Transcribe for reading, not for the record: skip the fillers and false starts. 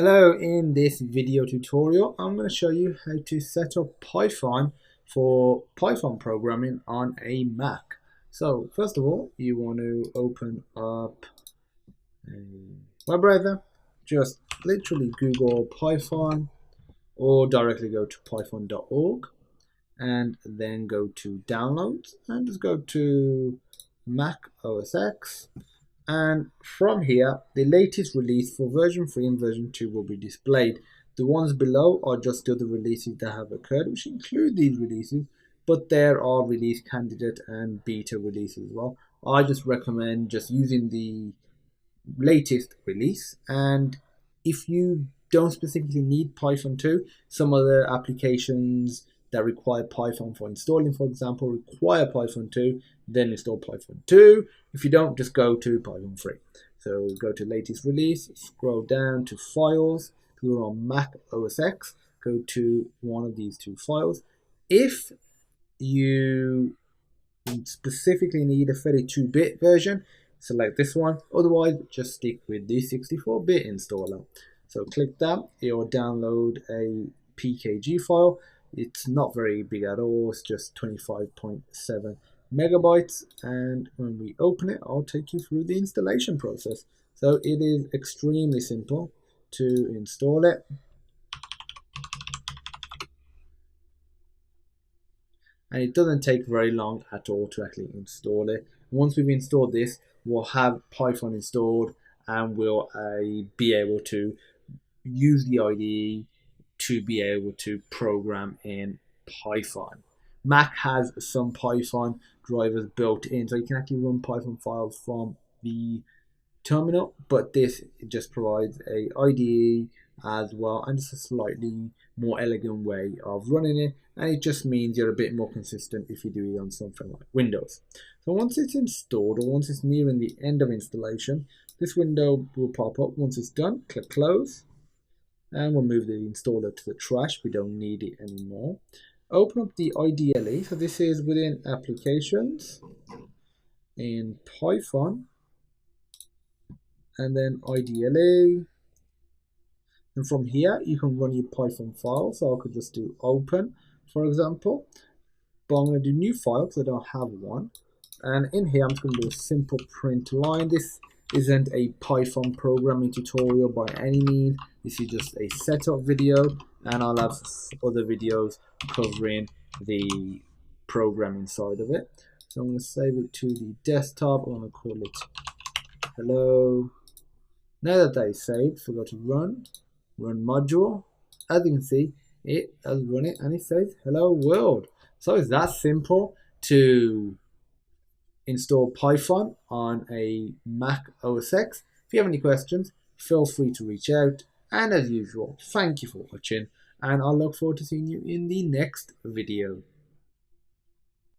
Hello, in this video tutorial I'm going to show you how to set up Python for Python programming on a Mac. So first of all, you want to open up a web browser, just literally Google Python or directly go to python.org and then go to downloads and just go to Mac OS X. And from here, the latest release for version 3 and version 2 will be displayed. The ones below are just the other releases that have occurred, which include these releases, but there are release candidate and beta releases as well. I just recommend just using the latest release, and if you don't specifically need Python 2, some other applications that require Python for installing, for example, require Python 2, then install Python 2. If you don't, just go to Python 3. So go to latest release, scroll down to files, we're on Mac OS X, go to one of these two files. If you specifically need a 32-bit version, select this one, otherwise just stick with the 64-bit installer. So click that, it will download a PKG file. It's not very big at all, it's just 25.7 megabytes, and when we open it, I'll take you through the installation process. So it is extremely simple to install it. And it doesn't take very long at all to actually install it. Once we've installed this, we'll have Python installed and we'll be able to use the IDE to be able to program in Python. Mac has some Python drivers built in, so you can actually run Python files from the terminal, but this just provides a IDE as well, and it's a slightly more elegant way of running it, and it just means you're a bit more consistent if you do it on something like Windows. So once it's installed, or once it's nearing the end of installation, this window will pop up. Once it's done, click close, and we'll move the installer to the trash. We don't need it anymore. Open up the IDLE. So this is within applications in Python, and then IDLE. And from here, you can run your Python file. So I could just do open, for example. But I'm going to do new file because I don't have one. And in here, I'm just going to do a simple print line. This isn't a Python programming tutorial by any means. This is just a setup video, and I'll have other videos covering the programming side of it. So I'm going to save it to the desktop. I'm going to call it hello. Now that that is saved, so go to run module. As you can see, it has run it and it says hello world. So it's that simple to install Python on a Mac OS X. If you have any questions, feel free to reach out. And as usual, thank you for watching, and I'll look forward to seeing you in the next video.